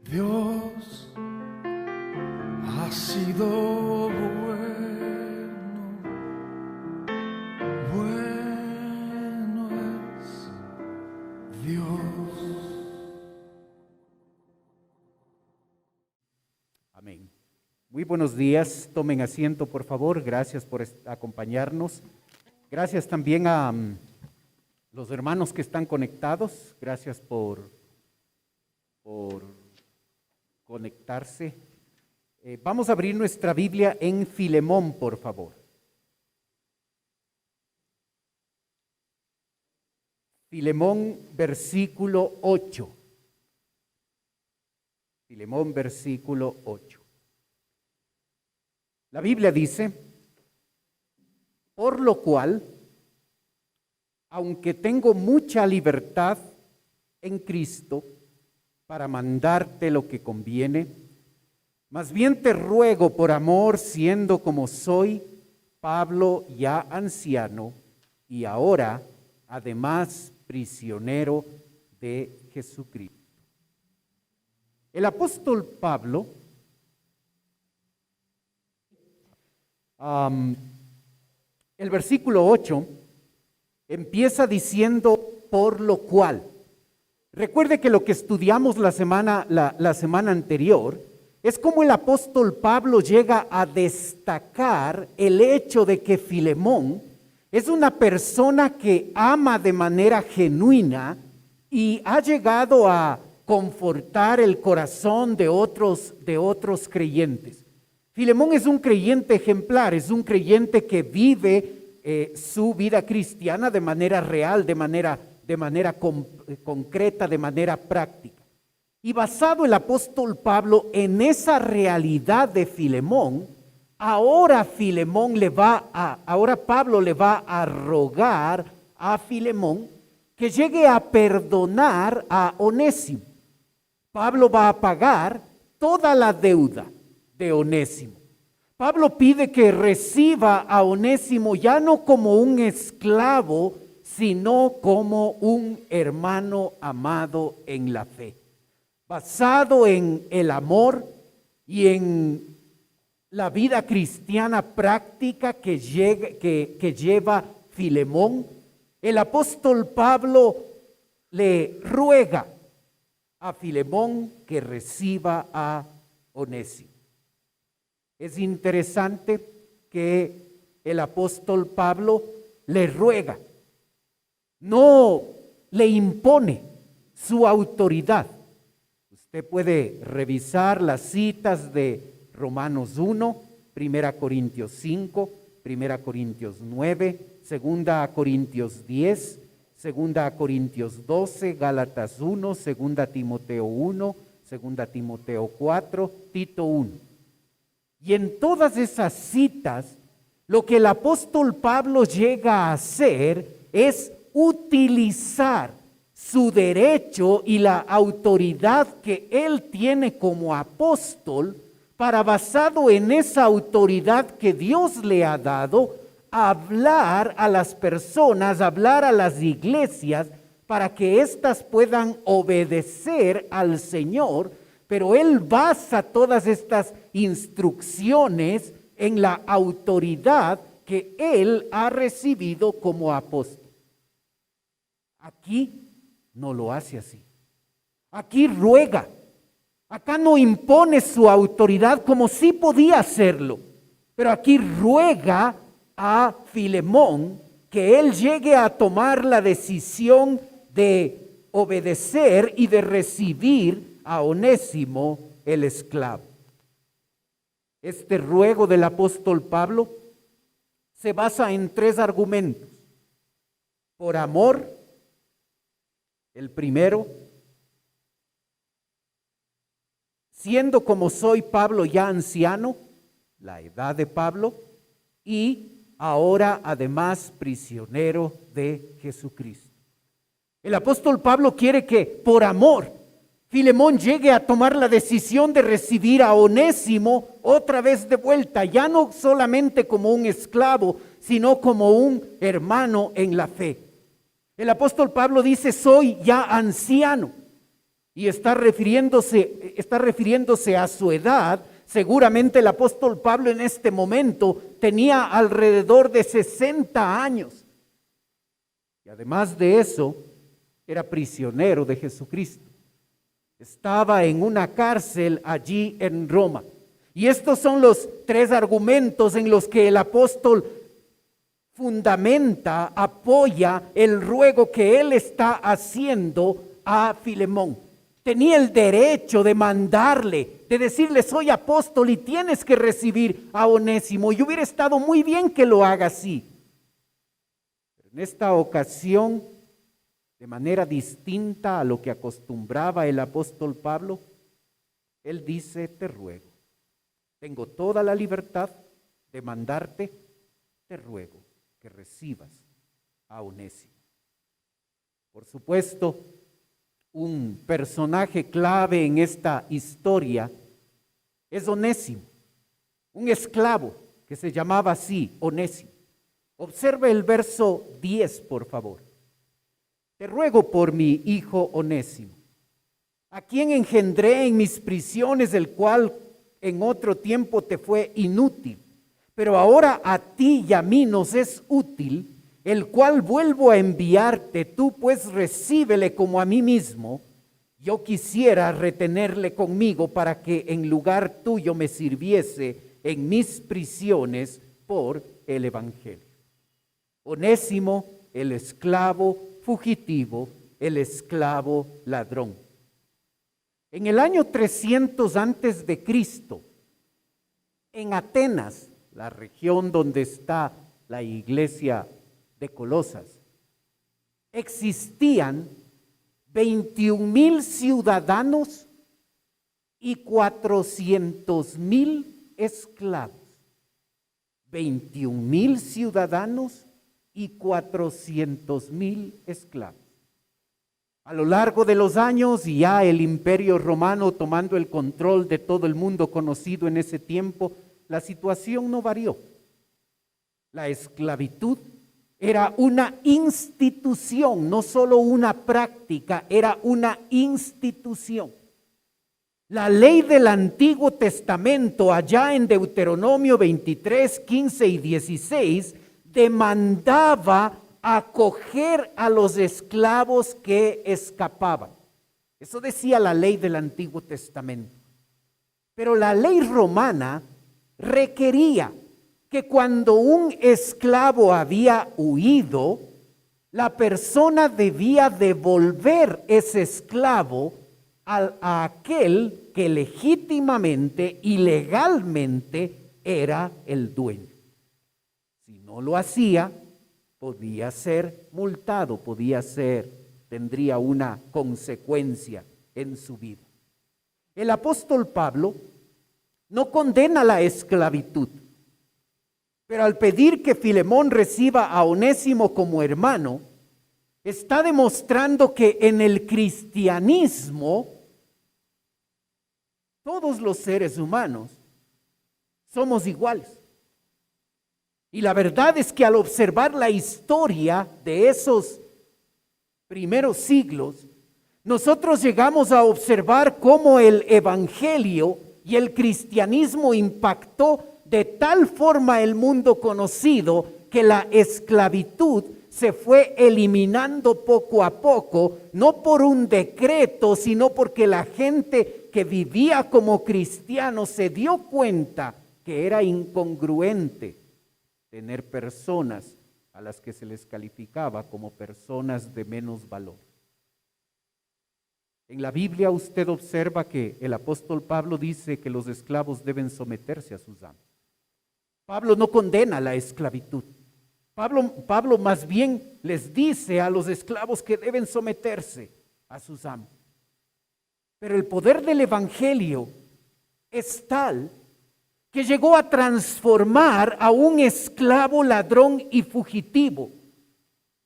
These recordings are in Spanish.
Dios ha sido bueno es Dios. Amén. Muy buenos días, tomen asiento por favor, gracias por acompañarnos. Gracias también a los hermanos que están conectados, gracias por conectarse. Vamos a abrir nuestra Biblia en Filemón, por favor. Filemón, versículo 8. Filemón, versículo 8. La Biblia dice: por lo cual, aunque tengo mucha libertad en Cristo para mandarte lo que conviene, más bien te ruego por amor, siendo como soy, Pablo, ya anciano, y ahora, además, prisionero de Jesucristo. El apóstol Pablo el versículo 8 empieza diciendo por lo cual. Recuerde que lo que estudiamos la semana anterior es cómo el apóstol Pablo llega a destacar el hecho de que Filemón es una persona que ama de manera genuina y ha llegado a confortar el corazón de otros creyentes. Filemón es un creyente ejemplar, es un creyente que vive su vida cristiana de manera real, de manera concreta, de manera práctica. Y basado el apóstol Pablo en esa realidad de Filemón, ahora Pablo le va a rogar a Filemón que llegue a perdonar a Onésimo. Pablo va a pagar toda la deuda de Onésimo. Pablo pide que reciba a Onésimo ya no como un esclavo, sino como un hermano amado en la fe, basado en el amor y en la vida cristiana práctica que lleva Filemón. El apóstol Pablo le ruega a Filemón que reciba a Onésimo. Es interesante que el apóstol Pablo le ruega, no le impone su autoridad. Usted puede revisar las citas de Romanos 1, 1 Corintios 5, 1 Corintios 9, 2 Corintios 10, 2 Corintios 12, Gálatas 1, 2 Timoteo 1, 2 Timoteo 4, Tito 1. Y en todas esas citas, lo que el apóstol Pablo llega a hacer es utilizar su derecho y la autoridad que él tiene como apóstol para, basado en esa autoridad que Dios le ha dado, hablar a las personas, hablar a las iglesias para que éstas puedan obedecer al Señor. Pero él basa todas estas instrucciones en la autoridad que él ha recibido como apóstol. Aquí no lo hace así. Aquí ruega. Acá no impone su autoridad como sí podía hacerlo. Pero aquí ruega a Filemón que él llegue a tomar la decisión de obedecer y de recibir a Onésimo, el esclavo. Este ruego del apóstol Pablo se basa en 3 argumentos. Por amor, el primero, siendo como soy Pablo ya anciano, la edad de Pablo, y ahora además prisionero de Jesucristo. El apóstol Pablo quiere que por amor Filemón llegue a tomar la decisión de recibir a Onésimo otra vez de vuelta, ya no solamente como un esclavo, sino como un hermano en la fe. El apóstol Pablo dice, soy ya anciano, y está refiriéndose está refiriéndose a su edad. Seguramente el apóstol Pablo en este momento tenía alrededor de 60 años. Y además de eso, era prisionero de Jesucristo. Estaba en una cárcel allí en Roma. Y estos son los tres argumentos en los que el apóstol fundamenta, apoya el ruego que él está haciendo a Filemón. Tenía el derecho de mandarle, de decirle: soy apóstol y tienes que recibir a Onésimo. Y hubiera estado muy bien que lo haga así. Pero en esta ocasión, de manera distinta a lo que acostumbraba el apóstol Pablo, él dice: te ruego, tengo toda la libertad de mandarte, te ruego que recibas a Onésimo. Por supuesto, un personaje clave en esta historia es Onésimo, un esclavo que se llamaba así, Onésimo. Observe el verso 10, por favor. Te ruego por mi hijo Onésimo, a quien engendré en mis prisiones, el cual en otro tiempo te fue inútil, pero ahora a ti y a mí nos es útil, el cual vuelvo a enviarte. Tú pues recíbele como a mí mismo. Yo quisiera retenerle conmigo para que en lugar tuyo me sirviese en mis prisiones por el evangelio. Onésimo, el esclavo fugitivo, el esclavo ladrón. En el año 300 antes de Cristo, en Atenas, la región donde está la iglesia de Colosas, existían 21,000 ciudadanos y 400,000 esclavos. 21,000 ciudadanos y 400,000 esclavos. A lo largo de los años, y ya el Imperio Romano tomando el control de todo el mundo conocido en ese tiempo, la situación no varió. La esclavitud era una institución, no solo una práctica, era una institución. La ley del Antiguo Testamento, allá en Deuteronomio 23, 15 y 16, demandaba acoger a los esclavos que escapaban. Eso decía la ley del Antiguo Testamento. Pero la ley romana requería que cuando un esclavo había huido, la persona debía devolver ese esclavo a aquel que legítimamente y legalmente era el dueño. Si no lo hacía, podía ser multado, tendría una consecuencia en su vida. El apóstol Pablo no condena la esclavitud, pero al pedir que Filemón reciba a Onésimo como hermano, está demostrando que en el cristianismo todos los seres humanos somos iguales. Y la verdad es que al observar la historia de esos primeros siglos, nosotros llegamos a observar cómo el evangelio y el cristianismo impactó de tal forma el mundo conocido que la esclavitud se fue eliminando poco a poco, no por un decreto, sino porque la gente que vivía como cristianos se dio cuenta que era incongruente tener personas a las que se les calificaba como personas de menos valor. En la Biblia usted observa que el apóstol Pablo dice que los esclavos deben someterse a sus amos. Pablo no condena la esclavitud. Pablo más bien les dice a los esclavos que deben someterse a sus amos. Pero el poder del evangelio es tal que llegó a transformar a un esclavo ladrón y fugitivo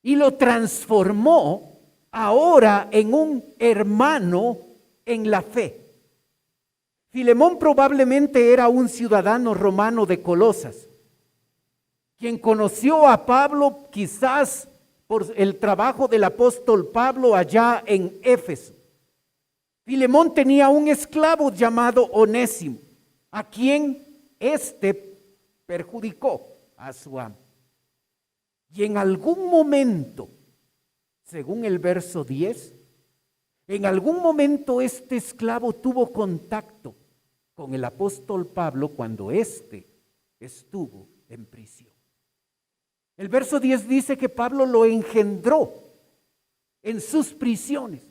y lo transformó ahora en un hermano en la fe. Filemón probablemente era un ciudadano romano de Colosas, quien conoció a Pablo quizás por el trabajo del apóstol Pablo allá en Éfeso. Filemón tenía un esclavo llamado Onésimo, a quien éste perjudicó a su amo. Y en algún momento, según el verso 10, en algún momento este esclavo tuvo contacto con el apóstol Pablo cuando éste estuvo en prisión. El verso 10 dice que Pablo lo engendró en sus prisiones.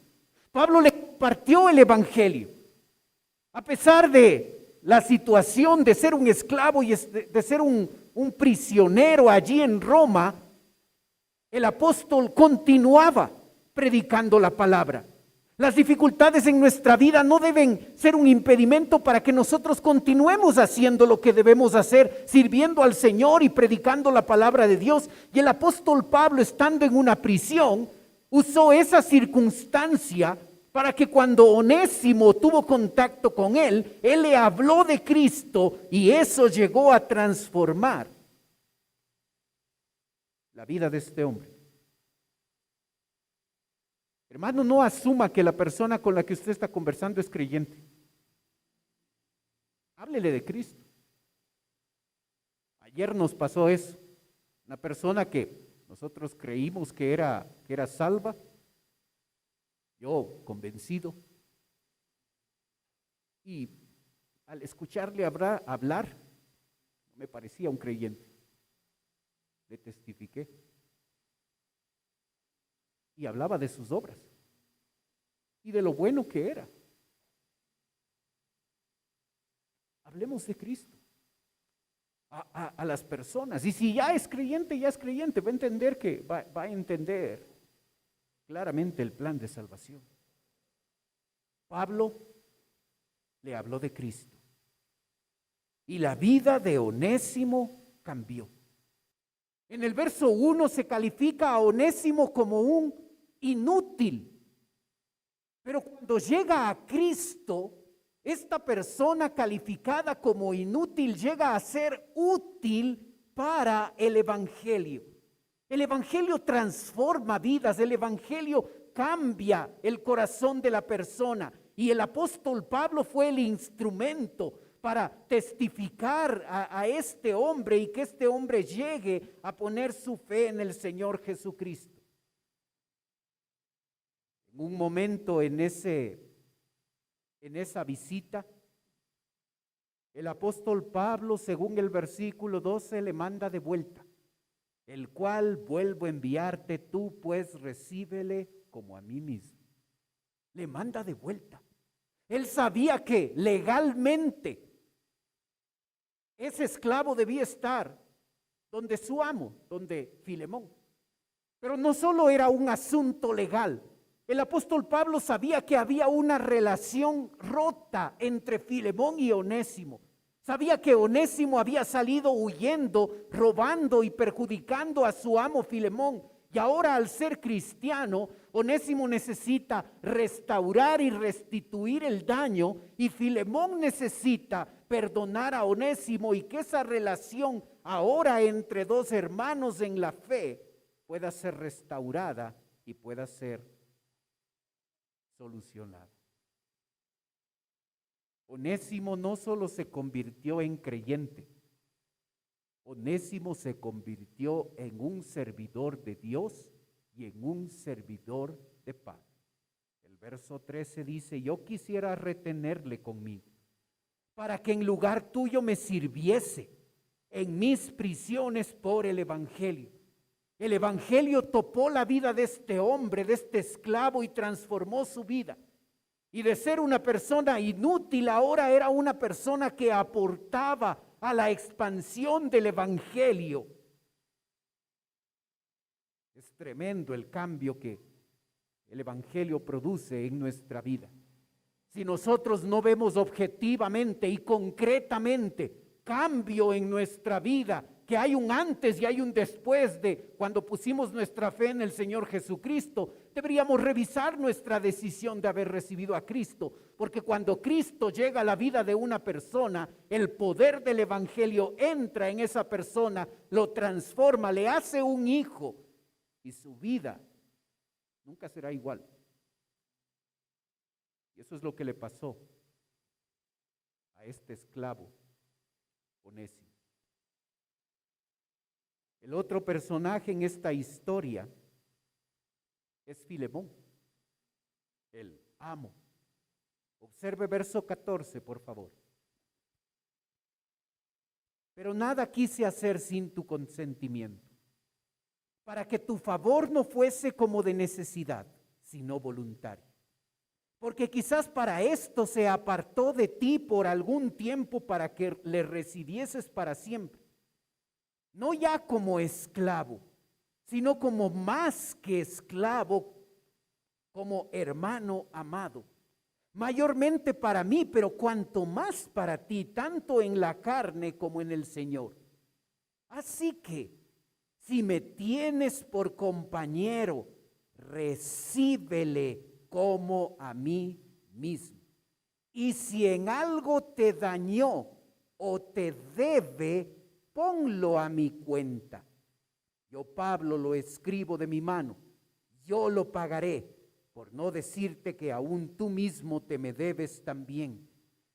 Pablo le compartió el evangelio. A pesar de la situación de ser un esclavo y de ser un prisionero allí en Roma, el apóstol continuaba predicando la palabra. Las dificultades en nuestra vida no deben ser un impedimento para que nosotros continuemos haciendo lo que debemos hacer, sirviendo al Señor y predicando la palabra de Dios. Y el apóstol Pablo, estando en una prisión, usó esa circunstancia para que cuando Onésimo tuvo contacto con él le habló de Cristo y eso llegó a transformar la vida de este hombre. Hermano, no asuma que la persona con la que usted está conversando es creyente. Háblele de Cristo. Ayer nos pasó eso. Una persona que nosotros creímos que era salva, yo convencido, y al escucharle hablar, me parecía un creyente. Le testifiqué. Y hablaba de sus obras y de lo bueno que era. Hablemos de Cristo a las personas. Y si ya es creyente, va a entender va a entender claramente el plan de salvación. Pablo le habló de Cristo y la vida de Onésimo cambió. En el verso 1 se califica a Onésimo como un inútil. Pero cuando llega a Cristo, esta persona calificada como inútil llega a ser útil para el evangelio. El evangelio transforma vidas, el evangelio cambia el corazón de la persona. Y el apóstol Pablo fue el instrumento para testificar a este hombre y que este hombre llegue a poner su fe en el Señor Jesucristo. En un momento en esa visita, el apóstol Pablo, según el versículo 12, le manda de vuelta, el cual vuelvo a enviarte, tú pues recíbele como a mí mismo. Le manda de vuelta. Él sabía que legalmente ese esclavo debía estar donde su amo, donde Filemón. Pero no solo era un asunto legal. El apóstol Pablo sabía que había una relación rota entre Filemón y Onésimo. Sabía que Onésimo había salido huyendo, robando y perjudicando a su amo Filemón. Y ahora, al ser cristiano, Onésimo necesita restaurar y restituir el daño, y Filemón necesita perdonar a Onésimo, y que esa relación ahora entre dos hermanos en la fe pueda ser restaurada y pueda ser solucionada. Onésimo no solo se convirtió en creyente, Onésimo se convirtió en un servidor de Dios y en un servidor de paz. El verso 13 dice: yo quisiera retenerle conmigo, para que en lugar tuyo me sirviese en mis prisiones por el evangelio. El evangelio topó la vida de este hombre, de este esclavo, y transformó su vida. Y de ser una persona inútil, ahora era una persona que aportaba a la expansión del evangelio. Es tremendo el cambio que el evangelio produce en nuestra vida. Si nosotros no vemos objetivamente y concretamente cambio en nuestra vida, que hay un antes y hay un después de cuando pusimos nuestra fe en el Señor Jesucristo, deberíamos revisar nuestra decisión de haber recibido a Cristo, porque cuando Cristo llega a la vida de una persona, el poder del evangelio entra en esa persona, lo transforma, le hace un hijo, y su vida nunca será igual. Y eso es lo que le pasó a este esclavo Onésimo. El otro personaje en esta historia es Filemón, el amo. Observe verso 14, por favor. Pero nada quise hacer sin tu consentimiento, para que tu favor no fuese como de necesidad, sino voluntario. Porque quizás para esto se apartó de ti por algún tiempo para que le recibieses para siempre. No ya como esclavo, sino como más que esclavo, como hermano amado. Mayormente para mí, pero cuanto más para ti, tanto en la carne como en el Señor. Así que, si me tienes por compañero, recíbele como a mí mismo. Y si en algo te dañó o te debe, ponlo a mi cuenta. Yo, Pablo, lo escribo de mi mano, yo lo pagaré, por no decirte que aún tú mismo te me debes también.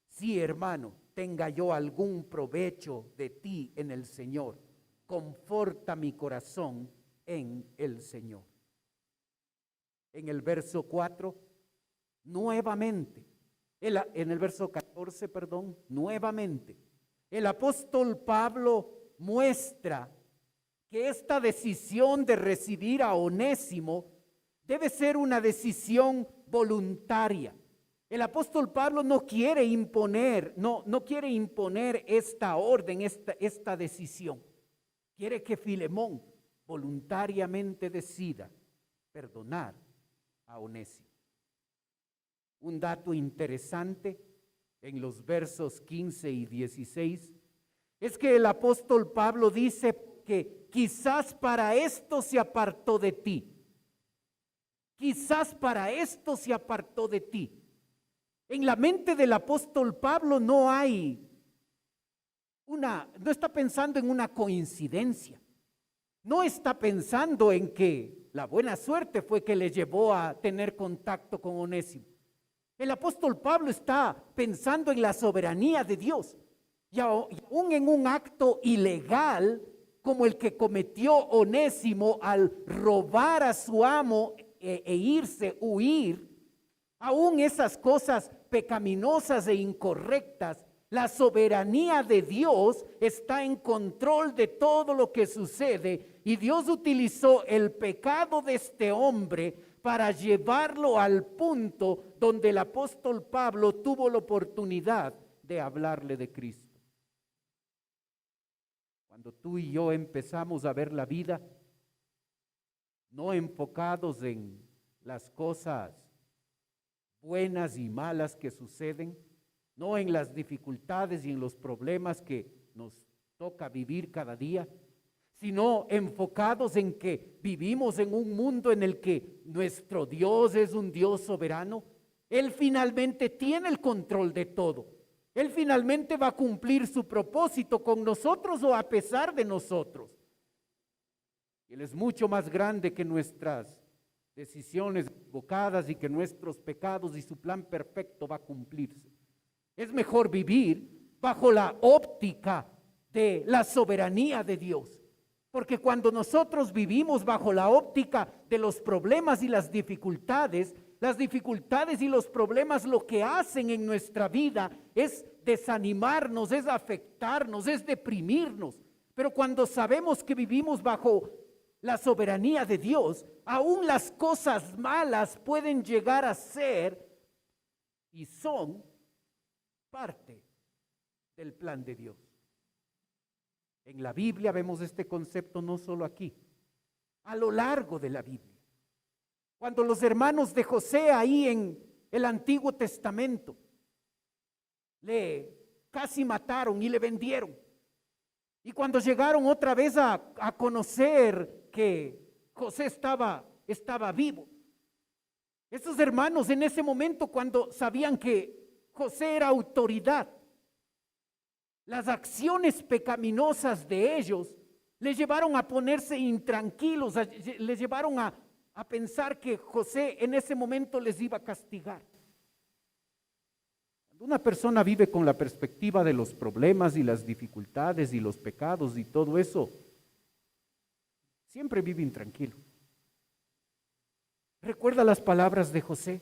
Si, hermano, tenga yo algún provecho de ti en el Señor, conforta mi corazón en el Señor. En el verso 4, nuevamente, en el verso 14, perdón, nuevamente, el apóstol Pablo muestra que esta decisión de recibir a Onésimo debe ser una decisión voluntaria. El apóstol Pablo no quiere imponer, no quiere imponer esta orden, esta decisión. Quiere que Filemón voluntariamente decida perdonar a Onésimo. Un dato interesante en los versos 15 y 16 es que el apóstol Pablo dice que quizás para esto se apartó de ti. Quizás para esto se apartó de ti. En la mente del apóstol Pablo no está pensando en una coincidencia. No está pensando en que la buena suerte fue que le llevó a tener contacto con Onésimo. El apóstol Pablo está pensando en la soberanía de Dios. Y aún en un acto ilegal como el que cometió Onésimo al robar a su amo e huir, aún esas cosas pecaminosas e incorrectas, la soberanía de Dios está en control de todo lo que sucede y Dios utilizó el pecado de este hombre para llevarlo al punto donde el apóstol Pablo tuvo la oportunidad de hablarle de Cristo. Cuando tú y yo empezamos a ver la vida, no enfocados en las cosas buenas y malas que suceden, no en las dificultades y en los problemas que nos toca vivir cada día, sino enfocados en que vivimos en un mundo en el que nuestro Dios es un Dios soberano. Él finalmente tiene el control de todo. Él finalmente va a cumplir su propósito con nosotros o a pesar de nosotros. Él es mucho más grande que nuestras decisiones equivocadas y que nuestros pecados, y su plan perfecto va a cumplirse. Es mejor vivir bajo la óptica de la soberanía de Dios. Porque cuando nosotros vivimos bajo la óptica de los problemas y las dificultades y los problemas lo que hacen en nuestra vida es desanimarnos, es afectarnos, es deprimirnos. Pero cuando sabemos que vivimos bajo la soberanía de Dios, aún las cosas malas pueden llegar a ser y son parte del plan de Dios. En la Biblia vemos este concepto no solo aquí, a lo largo de la Biblia. Cuando los hermanos de José ahí en el Antiguo Testamento le casi mataron y le vendieron. Y cuando llegaron otra vez a conocer que José estaba vivo, esos hermanos en ese momento, cuando sabían que José era autoridad, las acciones pecaminosas de ellos les llevaron a ponerse intranquilos, les llevaron a pensar que José en ese momento les iba a castigar. Cuando una persona vive con la perspectiva de los problemas y las dificultades y los pecados y todo eso, siempre vive intranquilo. Recuerda las palabras de José.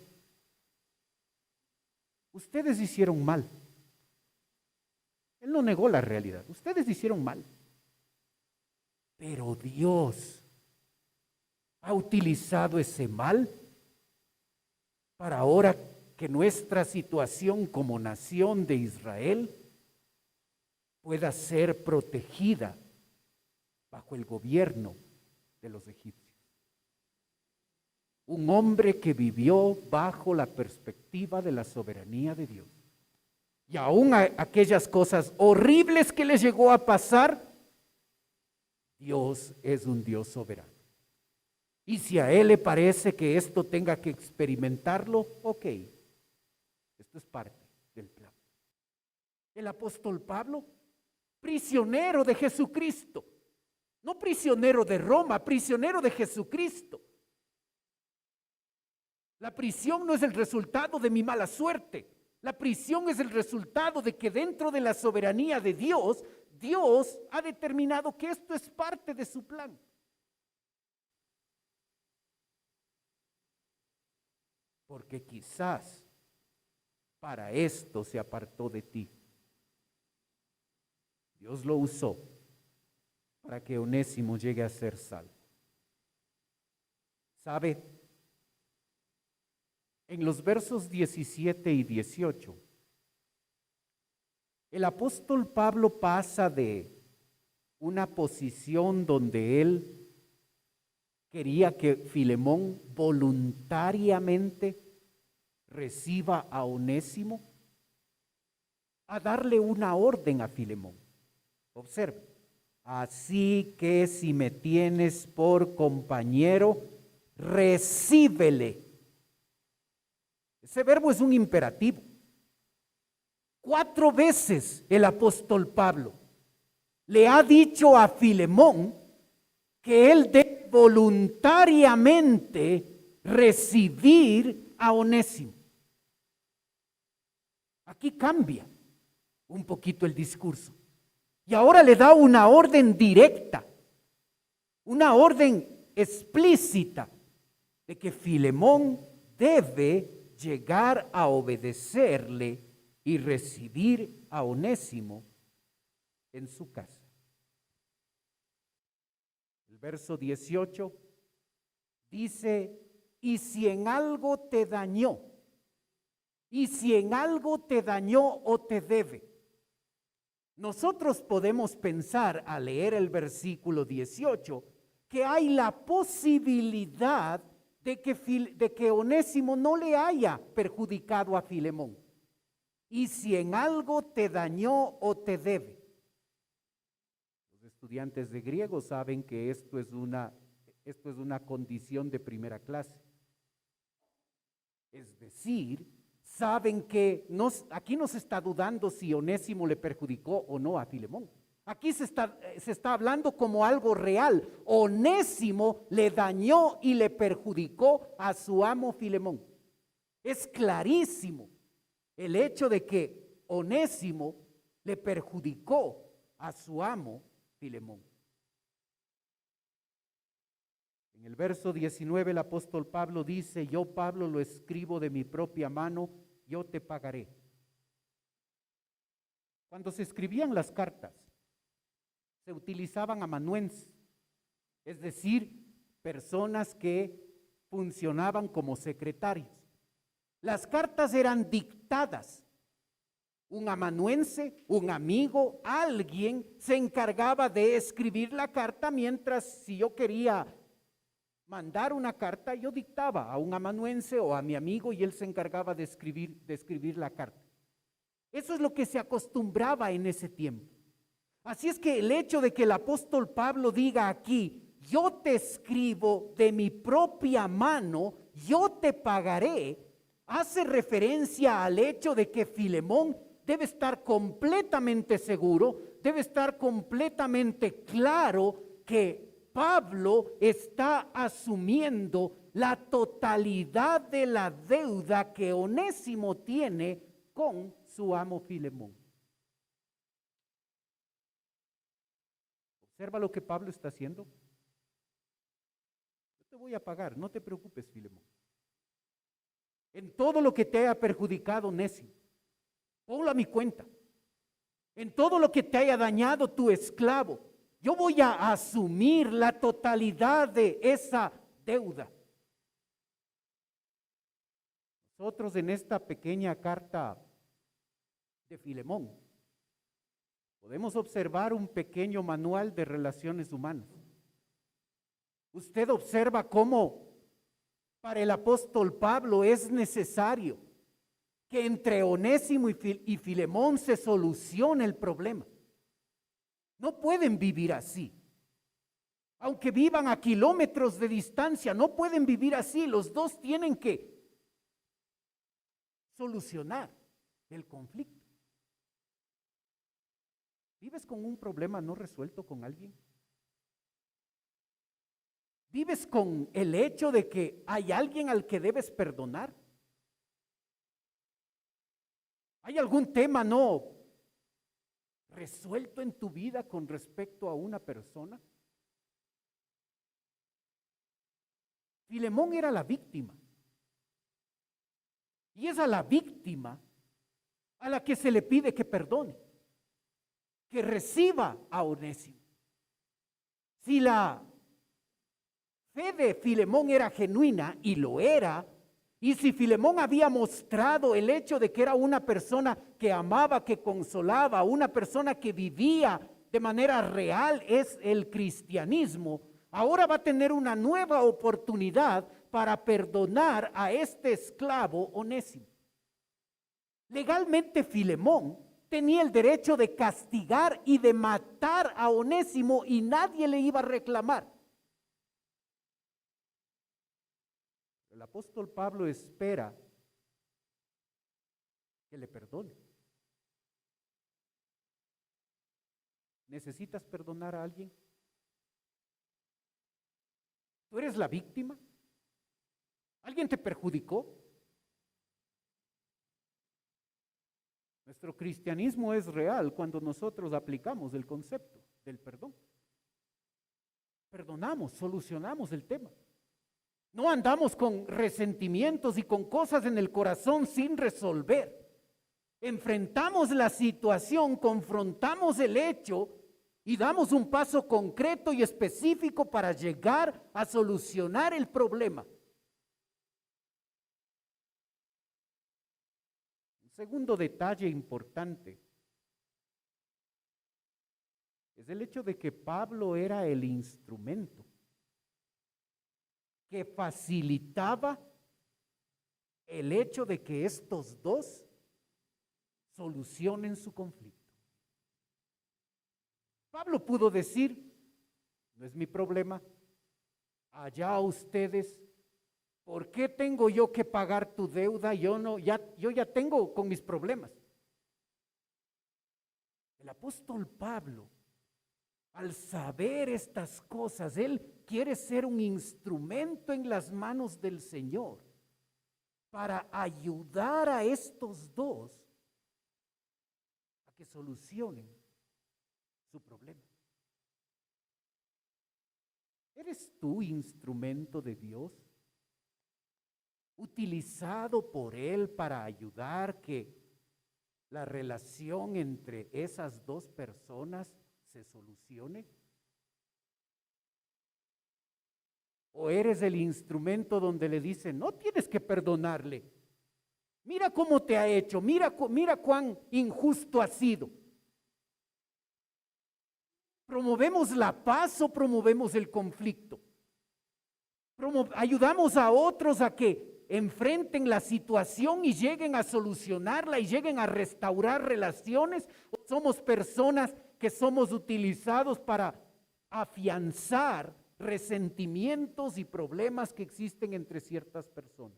Ustedes hicieron mal. Él no negó la realidad. Ustedes hicieron mal. Pero Dios ha utilizado ese mal para ahora que nuestra situación como nación de Israel pueda ser protegida bajo el gobierno de los egipcios. Un hombre que vivió bajo la perspectiva de la soberanía de Dios. Y aún aquellas cosas horribles que les llegó a pasar, Dios es un Dios soberano. Y si a Él le parece que esto tenga que experimentarlo, ok, esto es parte del plan. El apóstol Pablo, prisionero de Jesucristo, no prisionero de Roma, prisionero de Jesucristo. La prisión no es el resultado de mi mala suerte. La prisión es el resultado de que dentro de la soberanía de Dios, Dios ha determinado que esto es parte de su plan. Porque quizás para esto se apartó de ti. Dios lo usó para que Onésimo llegue a ser salvo. ¿Sabe? En los versos 17 y 18, el apóstol Pablo pasa de una posición donde él quería que Filemón voluntariamente reciba a Onésimo, a darle una orden a Filemón. Observe, así que si me tienes por compañero, recíbele. Ese verbo es un imperativo. 4 veces el apóstol Pablo le ha dicho a Filemón que él debe voluntariamente recibir a Onésimo. Aquí cambia un poquito el discurso. Y ahora le da una orden directa, una orden explícita de que Filemón debe llegar a obedecerle y recibir a Onésimo en su casa. El verso 18 dice, y si en algo te dañó, o te debe. Nosotros podemos pensar al leer el versículo 18 que hay la posibilidad de que Onésimo no le haya perjudicado a Filemón. Y si en algo te dañó o te debe. Los estudiantes de griego saben que esto es una condición de primera clase. Es decir, saben que aquí no se está dudando si Onésimo le perjudicó o no a Filemón. Aquí se está hablando como algo real. Onésimo le dañó y le perjudicó a su amo Filemón. Es clarísimo el hecho de que Onésimo le perjudicó a su amo Filemón. En el verso 19 el apóstol Pablo dice, yo Pablo lo escribo de mi propia mano, yo te pagaré. Cuando se escribían las cartas, se utilizaban amanuenses, es decir, personas que funcionaban como secretarios. Las cartas eran dictadas. Un amanuense, un amigo, alguien se encargaba de escribir la carta, mientras si yo quería mandar una carta, yo dictaba a un amanuense o a mi amigo y él se encargaba de escribir la carta. Eso es lo que se acostumbraba en ese tiempo. Así es que el hecho de que el apóstol Pablo diga aquí, yo te escribo de mi propia mano, yo te pagaré, hace referencia al hecho de que Filemón debe estar completamente seguro, debe estar completamente claro que Pablo está asumiendo la totalidad de la deuda que Onésimo tiene con su amo Filemón. Observa lo que Pablo está haciendo. Yo te voy a pagar, no te preocupes, Filemón. En todo lo que te haya perjudicado, Onésimo, ponlo a mi cuenta. En todo lo que te haya dañado tu esclavo, yo voy a asumir la totalidad de esa deuda. Nosotros en esta pequeña carta de Filemón podemos observar un pequeño manual de relaciones humanas. Usted observa cómo para el apóstol Pablo es necesario que entre Onésimo y Filemón se solucione el problema. No pueden vivir así. Aunque vivan a kilómetros de distancia, no pueden vivir así. Los dos tienen que solucionar el conflicto. ¿Vives con un problema no resuelto con alguien? ¿Vives con el hecho de que hay alguien al que debes perdonar? ¿Hay algún tema no resuelto en tu vida con respecto a una persona? Filemón era la víctima. Y es a la víctima a la que se le pide que perdone, que reciba a Onésimo. Si la fe de Filemón era genuina, y lo era, y si Filemón había mostrado el hecho de que era una persona que amaba, que consolaba, una persona que vivía de manera real, es el cristianismo, ahora va a tener una nueva oportunidad para perdonar a este esclavo Onésimo. Legalmente Filemón tenía el derecho de castigar y de matar a Onésimo y nadie le iba a reclamar. El apóstol Pablo espera que le perdone. ¿Necesitas perdonar a alguien? ¿Tú eres la víctima? ¿Alguien te perjudicó? Nuestro cristianismo es real cuando nosotros aplicamos el concepto del perdón. Perdonamos, solucionamos el tema. No andamos con resentimientos y con cosas en el corazón sin resolver. Enfrentamos la situación, confrontamos el hecho y damos un paso concreto y específico para llegar a solucionar el problema. Un segundo detalle importante es el hecho de que Pablo era el instrumento que facilitaba el hecho de que estos dos solucionen su conflicto. Pablo pudo decir, no es mi problema, allá ustedes, ¿por qué tengo yo que pagar tu deuda? Yo ya tengo con mis problemas. El apóstol Pablo, al saber estas cosas, él quiere ser un instrumento en las manos del Señor para ayudar a estos dos a que solucionen su problema. ¿Eres tú instrumento de Dios? Utilizado por Él para ayudar que la relación entre esas dos personas se solucione? ¿O eres el instrumento donde le dicen, no tienes que perdonarle? Mira cómo te ha hecho, mira cuán injusto ha sido. ¿Promovemos la paz o promovemos el conflicto? ¿Ayudamos a otros a que enfrenten la situación y lleguen a solucionarla y lleguen a restaurar relaciones? ¿O somos personas que somos utilizados para afianzar resentimientos y problemas que existen entre ciertas personas?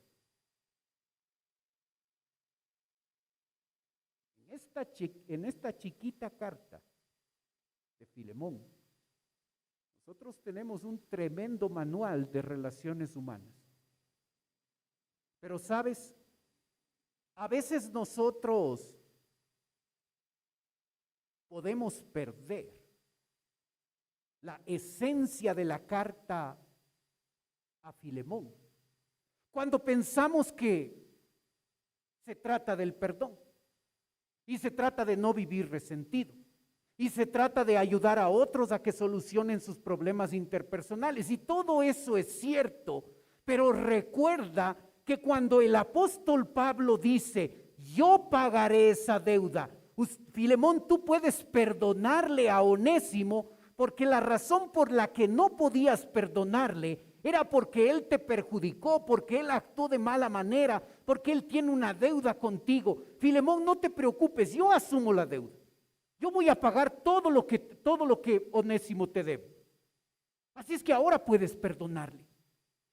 En esta chiquita carta de Filemón, nosotros tenemos un tremendo manual de relaciones humanas. Pero sabes, a veces nosotros podemos perder la esencia de la carta a Filemón cuando pensamos que se trata del perdón y se trata de no vivir resentido y se trata de ayudar a otros a que solucionen sus problemas interpersonales, y todo eso es cierto, pero recuerda que cuando el apóstol Pablo dice, yo pagaré esa deuda, Filemón, tú puedes perdonarle a Onésimo, porque la razón por la que no podías perdonarle era porque él te perjudicó, porque él actuó de mala manera, porque él tiene una deuda contigo. Filemón, no te preocupes, yo asumo la deuda. Yo voy a pagar todo lo que Onésimo te debe. Así es que ahora puedes perdonarle.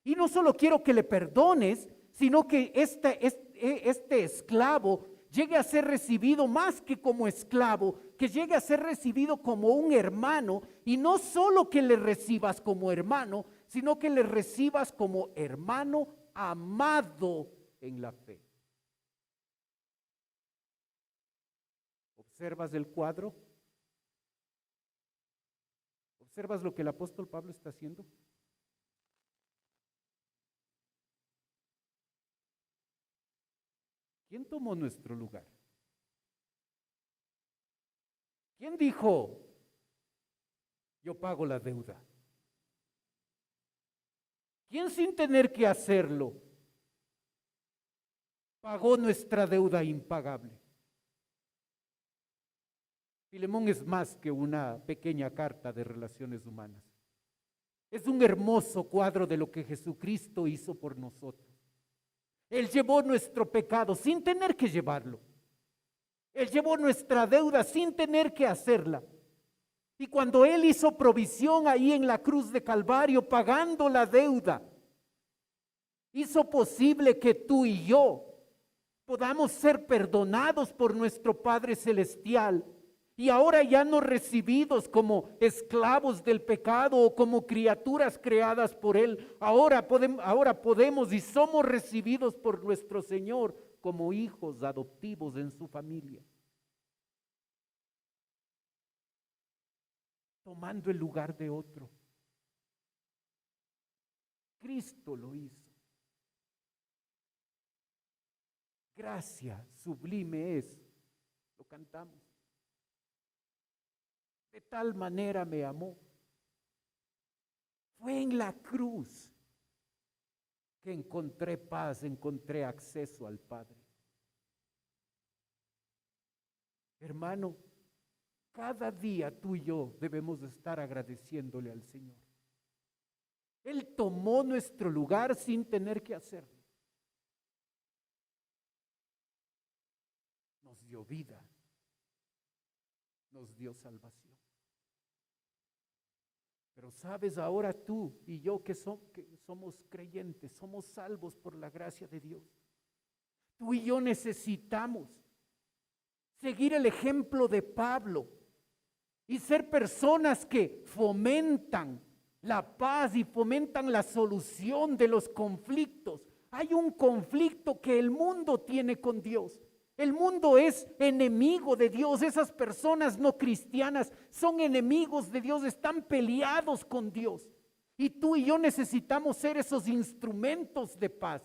Y no solo quiero que le perdones, sino que este esclavo llegue a ser recibido más que como esclavo, que llegue a ser recibido como un hermano, y no solo que le recibas como hermano, sino que le recibas como hermano amado en la fe. ¿Observas el cuadro? ¿Observas lo que el apóstol Pablo está haciendo? ¿Quién tomó nuestro lugar? ¿Quién dijo, yo pago la deuda? ¿Quién sin tener que hacerlo pagó nuestra deuda impagable? Filemón es más que una pequeña carta de relaciones humanas. Es un hermoso cuadro de lo que Jesucristo hizo por nosotros. Él llevó nuestro pecado sin tener que llevarlo. Él llevó nuestra deuda sin tener que hacerla. Y cuando Él hizo provisión ahí en la cruz de Calvario, pagando la deuda, hizo posible que tú y yo podamos ser perdonados por nuestro Padre Celestial. Y ahora ya no recibidos como esclavos del pecado o como criaturas creadas por Él, ahora podemos y somos recibidos por nuestro Señor como hijos adoptivos en su familia, tomando el lugar de otro. Cristo lo hizo. Gracia sublime es, lo cantamos. De tal manera me amó. Fue en la cruz que encontré paz, encontré acceso al Padre. Hermano, cada día tú y yo debemos estar agradeciéndole al Señor. Él tomó nuestro lugar sin tener que hacerlo. Nos dio vida, nos dio salvación. Pero sabes, ahora tú y yo que somos creyentes, somos salvos por la gracia de Dios. Tú y yo necesitamos seguir el ejemplo de Pablo y ser personas que fomentan la paz y fomentan la solución de los conflictos. Hay un conflicto que el mundo tiene con Dios. El mundo es enemigo de Dios. Esas personas no cristianas son enemigos de Dios, están peleados con Dios. Y tú y yo necesitamos ser esos instrumentos de paz.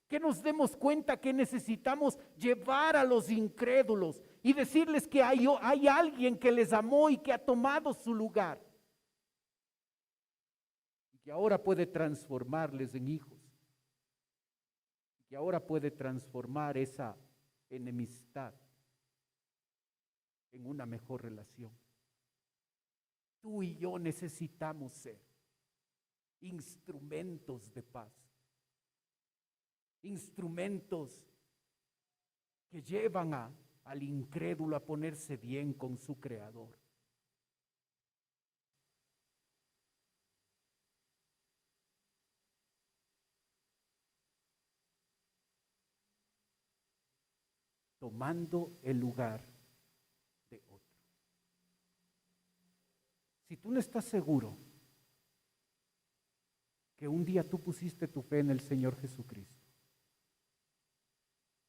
Que nos demos cuenta que necesitamos llevar a los incrédulos y decirles que hay alguien que les amó y que ha tomado su lugar. Y que ahora puede transformarles en hijos. Y que ahora puede transformar esa enemistad en una mejor relación. Tú y yo necesitamos ser instrumentos de paz, instrumentos que llevan al incrédulo a ponerse bien con su Creador. Tomando el lugar de otro. Si tú no estás seguro que un día tú pusiste tu fe en el Señor Jesucristo,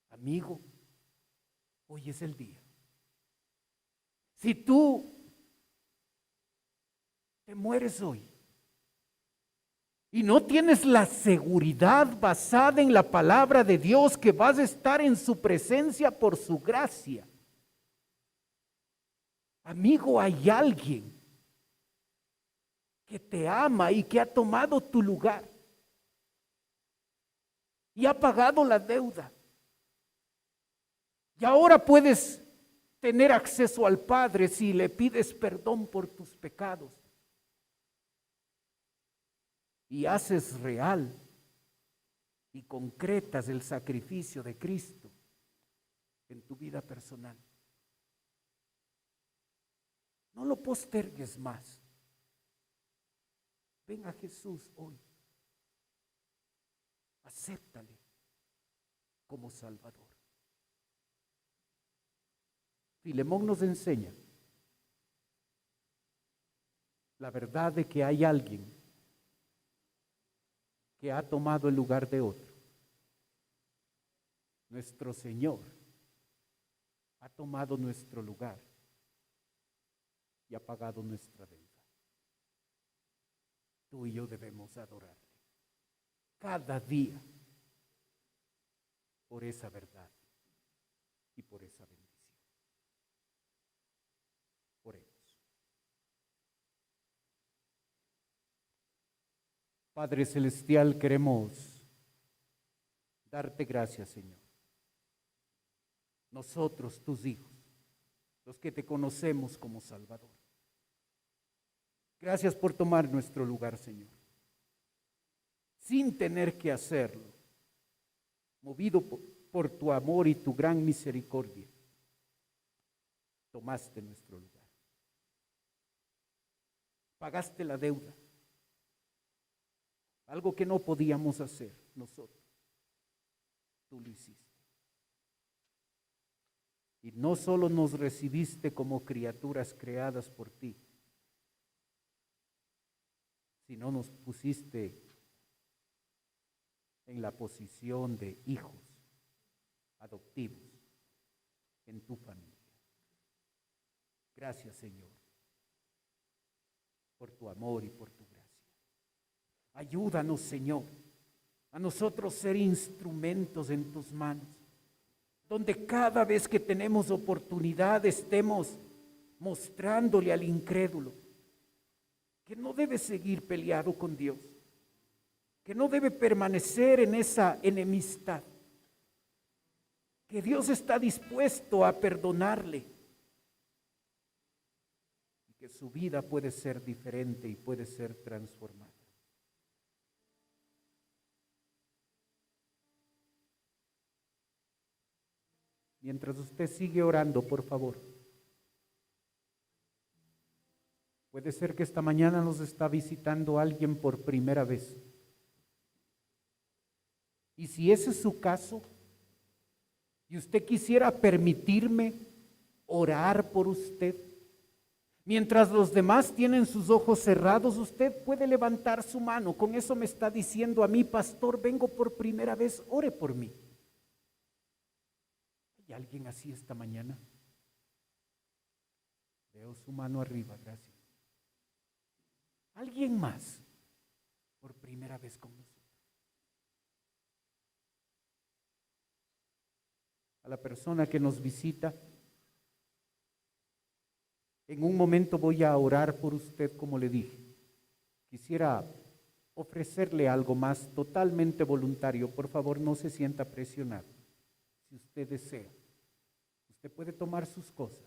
amigo, hoy es el día. Si tú te mueres hoy y no tienes la seguridad basada en la palabra de Dios que vas a estar en su presencia por su gracia, amigo, hay alguien que te ama y que ha tomado tu lugar y ha pagado la deuda. Y ahora puedes tener acceso al Padre si le pides perdón por tus pecados y haces real y concretas el sacrificio de Cristo en tu vida personal. No lo postergues más. Ven a Jesús hoy. Acéptale como Salvador. Filemón nos enseña la verdad de que hay alguien que ha tomado el lugar de otro. Nuestro Señor ha tomado nuestro lugar y ha pagado nuestra deuda. Tú y yo debemos adorarle cada día por esa verdad y por esa bendición. Oremos. Padre Celestial, queremos darte gracias, Señor. Nosotros, tus hijos, los que te conocemos como Salvador. Gracias por tomar nuestro lugar, Señor, sin tener que hacerlo, movido por tu amor y tu gran misericordia. Tomaste nuestro lugar. Pagaste la deuda. Algo que no podíamos hacer nosotros. Tú lo hiciste. Y no solo nos recibiste como criaturas creadas por ti, sino nos pusiste en la posición de hijos adoptivos en tu familia. Gracias, Señor, por tu amor y por tu gracia. Ayúdanos, Señor, a nosotros ser instrumentos en tus manos, donde cada vez que tenemos oportunidad estemos mostrándole al incrédulo que no debe seguir peleado con Dios, que no debe permanecer en esa enemistad, que Dios está dispuesto a perdonarle y que su vida puede ser diferente y puede ser transformada. Mientras usted sigue orando, por favor. Puede ser que esta mañana nos está visitando alguien por primera vez. Y si ese es su caso, y usted quisiera permitirme orar por usted, mientras los demás tienen sus ojos cerrados, usted puede levantar su mano. Con eso me está diciendo a mí, pastor, vengo por primera vez, ore por mí. ¿Hay alguien así esta mañana? Veo su mano arriba, gracias. ¿Alguien más por primera vez con nosotros? A la persona que nos visita, en un momento voy a orar por usted, como le dije. Quisiera ofrecerle algo más totalmente voluntario. Por favor, no se sienta presionado. Si usted desea, usted puede tomar sus cosas,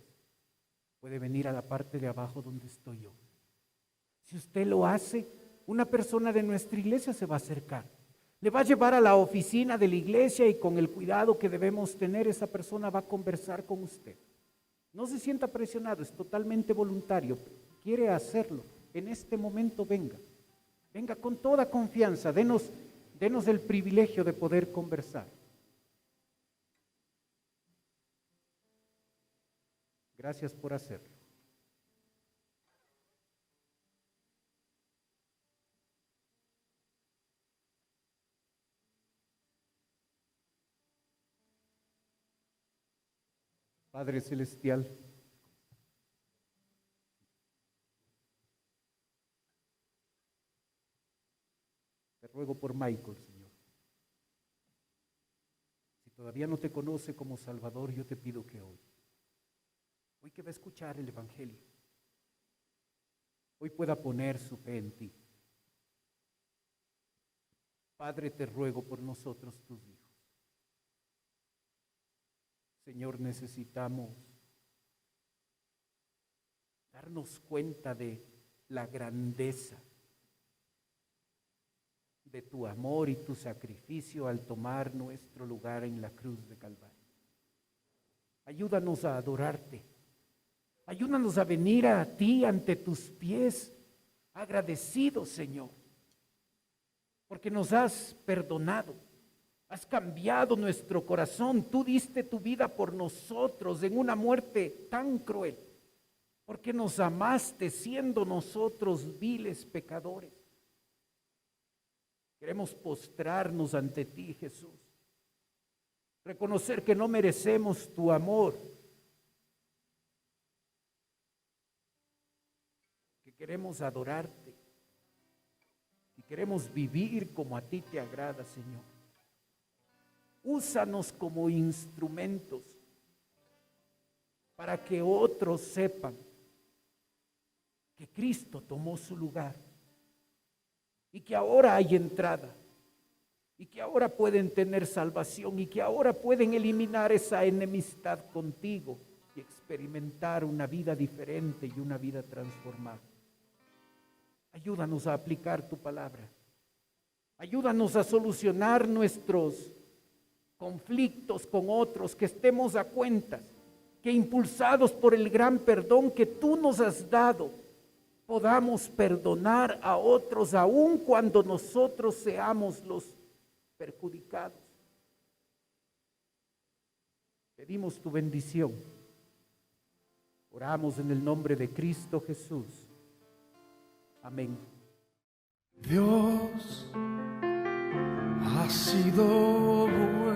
puede venir a la parte de abajo donde estoy yo. Si usted lo hace, una persona de nuestra iglesia se va a acercar. Le va a llevar a la oficina de la iglesia y con el cuidado que debemos tener, esa persona va a conversar con usted. No se sienta presionado, es totalmente voluntario. Quiere hacerlo, en este momento venga. Venga con toda confianza, denos el privilegio de poder conversar. Gracias por hacerlo. Padre Celestial, ruego por Michael, Señor. Si todavía no te conoce como Salvador, yo te pido que hoy que va a escuchar el Evangelio, hoy pueda poner su fe en ti. Padre, te ruego por nosotros, tus hijos. Señor, necesitamos darnos cuenta de la grandeza de tu amor y tu sacrificio al tomar nuestro lugar en la cruz de Calvario. Ayúdanos a adorarte. Ayúdanos a venir a ti ante tus pies agradecidos, Señor, porque nos has perdonado, has cambiado nuestro corazón. Tú diste tu vida por nosotros en una muerte tan cruel, porque nos amaste siendo nosotros viles pecadores. Queremos postrarnos ante ti, Jesús, reconocer que no merecemos tu amor, que queremos adorarte y queremos vivir como a ti te agrada, Señor. Úsanos como instrumentos para que otros sepan que Cristo tomó su lugar y que ahora hay entrada y que ahora pueden tener salvación y que ahora pueden eliminar esa enemistad contigo y experimentar una vida diferente y una vida transformada. Ayúdanos a aplicar tu palabra. Ayúdanos a solucionar nuestros conflictos con otros, que estemos a cuentas, que impulsados por el gran perdón que tú nos has dado, podamos perdonar a otros aun cuando nosotros seamos los perjudicados. Pedimos tu bendición. Oramos en el nombre de Cristo Jesús. Amén. Dios ha sido bueno.